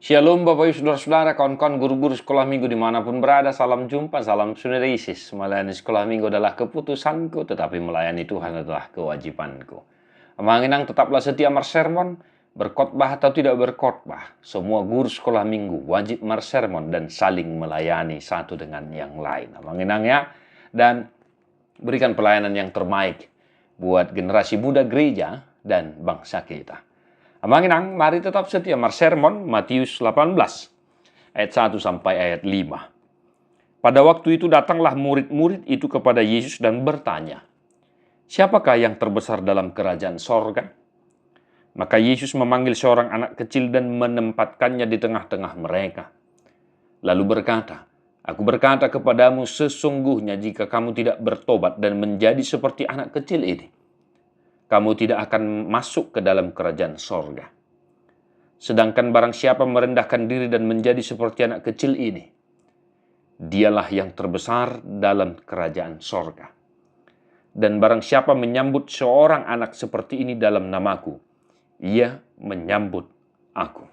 Shalom Bapak Ibu Saudara-saudara, kawan-kawan guru-guru sekolah minggu dimanapun berada, salam jumpa, salam sunerisis. Melayani sekolah minggu adalah keputusanku, tetapi melayani Tuhan adalah kewajibanku. Amanginang tetaplah setia marsermon, berkhotbah atau tidak berkhotbah. Semua guru sekolah minggu wajib marsermon dan saling melayani satu dengan yang lain. Amanginang ya, dan berikan pelayanan yang terbaik buat generasi muda gereja dan bangsa kita. Amanginang, mari tetap setia marsermon Matius 18 ayat 1 sampai ayat 5. Pada waktu itu datanglah murid-murid itu kepada Yesus dan bertanya, "Siapakah yang terbesar dalam kerajaan sorga?" Maka Yesus memanggil seorang anak kecil dan menempatkannya di tengah-tengah mereka. Lalu berkata, "Aku berkata kepadamu, sesungguhnya jika kamu tidak bertobat dan menjadi seperti anak kecil ini, kamu tidak akan masuk ke dalam kerajaan sorga. Sedangkan barang siapa merendahkan diri dan menjadi seperti anak kecil ini, dialah yang terbesar dalam kerajaan sorga. Dan barang siapa menyambut seorang anak seperti ini dalam namaku, ia menyambut aku."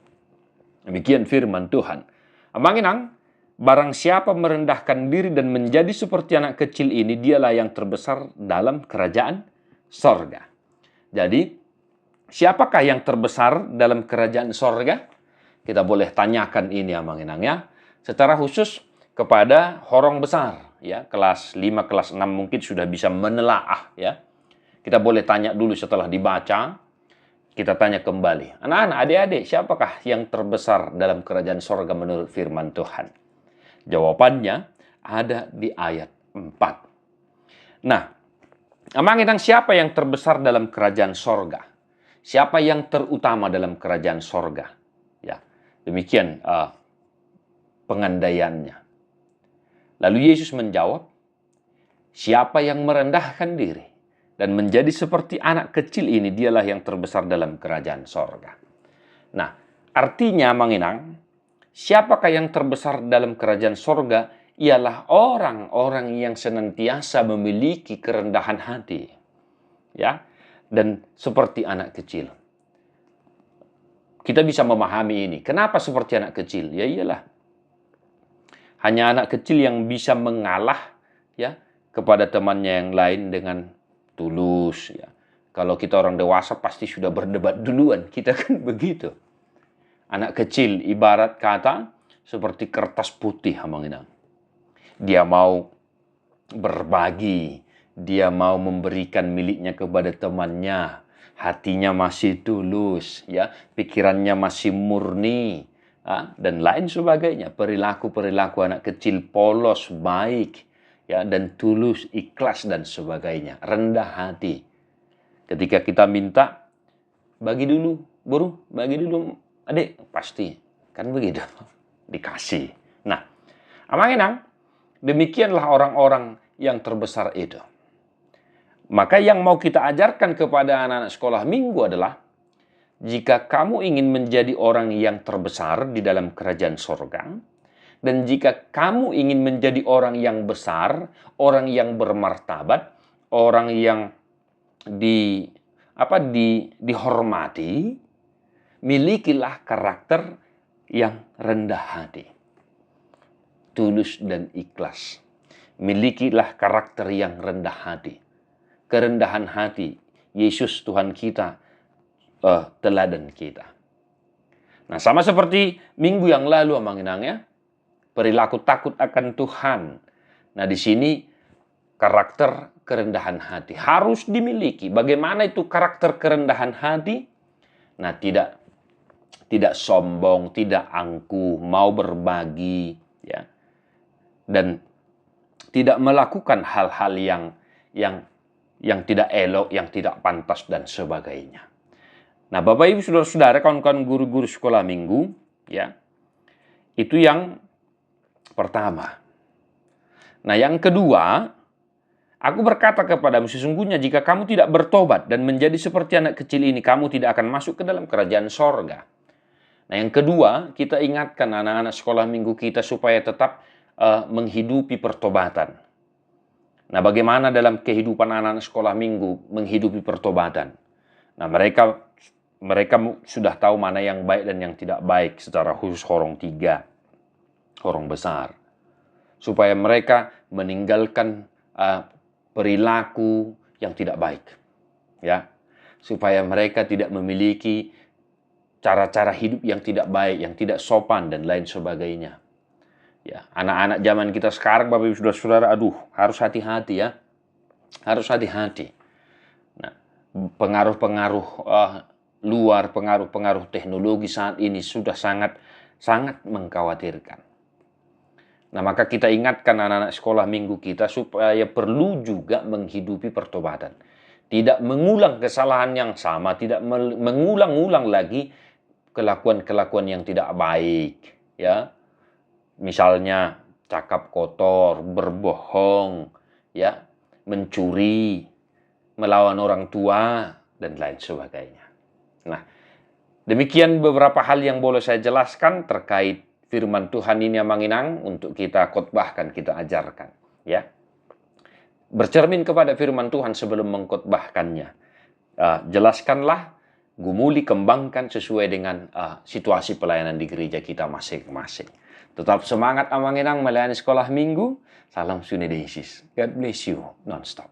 Demikian firman Tuhan. Amanginang, barang siapa merendahkan diri dan menjadi seperti anak kecil ini, dialah yang terbesar dalam kerajaan sorga. Jadi, siapakah yang terbesar dalam kerajaan sorga? Kita boleh tanyakan ini amanginang ya. Secara khusus kepada horong besar ya, kelas 5, kelas 6 mungkin sudah bisa menelaah ya. Kita boleh tanya dulu setelah dibaca, kita tanya kembali. Anak-anak, adik-adik, siapakah yang terbesar dalam kerajaan sorga menurut firman Tuhan? Jawabannya ada di ayat 4. Nah, amanginang, siapa yang terbesar dalam kerajaan sorga? Siapa yang terutama dalam kerajaan sorga? Ya, demikian pengandaiannya. Lalu Yesus menjawab, "Siapa yang merendahkan diri dan menjadi seperti anak kecil ini, dialah yang terbesar dalam kerajaan sorga." Nah, artinya amanginang, siapakah yang terbesar dalam kerajaan sorga? Ialah orang-orang yang senantiasa memiliki kerendahan hati. Ya, dan seperti anak kecil. Kita bisa memahami ini. Kenapa seperti anak kecil? Ya iyalah. Hanya anak kecil yang bisa mengalah ya kepada temannya yang lain dengan tulus ya. Kalau kita orang dewasa pasti sudah berdebat duluan. Kita kan begitu. Anak kecil ibarat kata seperti kertas putih amanginang. Dia mau berbagi, dia mau memberikan miliknya kepada temannya, hatinya masih tulus, ya, pikirannya masih murni, dan lain sebagainya. Perilaku-perilaku anak kecil polos, baik, ya, dan tulus, ikhlas dan sebagainya. Rendah hati. Ketika kita minta, bagi dulu, buru, bagi dulu, adik, pasti kan begitu, dikasih. Nah, amanginang, demikianlah orang-orang yang terbesar itu. Maka yang mau kita ajarkan kepada anak-anak sekolah minggu adalah, jika kamu ingin menjadi orang yang terbesar di dalam kerajaan sorga, dan jika kamu ingin menjadi orang yang besar, orang yang bermartabat, orang yang dihormati, milikilah karakter yang rendah hati, tulus dan ikhlas. Milikilah karakter yang rendah hati. Kerendahan hati, Yesus Tuhan kita, teladan kita. Nah, sama seperti minggu yang lalu amanginang ya, perilaku takut akan Tuhan. Nah, di sini karakter kerendahan hati harus dimiliki. Bagaimana itu karakter kerendahan hati? Nah, tidak sombong, tidak angkuh, mau berbagi, ya, dan tidak melakukan hal-hal yang tidak elok, yang tidak pantas dan sebagainya. Nah, Bapak Ibu Saudara-saudara, kawan-kawan guru-guru sekolah minggu, ya, itu yang pertama. Nah, yang kedua, aku berkata kepadamu, sesungguhnya jika kamu tidak bertobat dan menjadi seperti anak kecil ini, kamu tidak akan masuk ke dalam kerajaan sorga. Nah, yang kedua, kita ingatkan anak-anak sekolah minggu kita supaya tetap menghidupi pertobatan. Nah, bagaimana dalam kehidupan anak-anak sekolah minggu menghidupi pertobatan? Nah, mereka mereka sudah tahu mana yang baik dan yang tidak baik secara khusus horong tiga, horong besar. Supaya mereka meninggalkan perilaku yang tidak baik. Ya, supaya mereka tidak memiliki cara-cara hidup yang tidak baik, yang tidak sopan dan lain sebagainya. Ya, anak-anak zaman kita sekarang, Bapak Ibu Saudara-saudara, harus hati-hati ya. Harus hati-hati. Nah, pengaruh-pengaruh luar, pengaruh-pengaruh teknologi saat ini sudah sangat mengkhawatirkan. Nah, maka kita ingatkan anak-anak sekolah minggu kita supaya perlu juga menghidupi pertobatan. Tidak mengulang kesalahan yang sama, tidak mengulang-ulang lagi kelakuan-kelakuan yang tidak baik, ya. Misalnya cakap kotor, berbohong, ya, mencuri, melawan orang tua, dan lain sebagainya. Nah, demikian beberapa hal yang boleh saya jelaskan terkait firman Tuhan ini yang menginang untuk kita khotbahkan, kita ajarkan. Ya, bercermin kepada firman Tuhan sebelum mengkhotbahkannya. Jelaskanlah, gumuli, kembangkan sesuai dengan situasi pelayanan di gereja kita masing-masing. Tetap semangat amanginang melayani sekolah minggu. Salam Sunday Yesus. God bless you non-stop.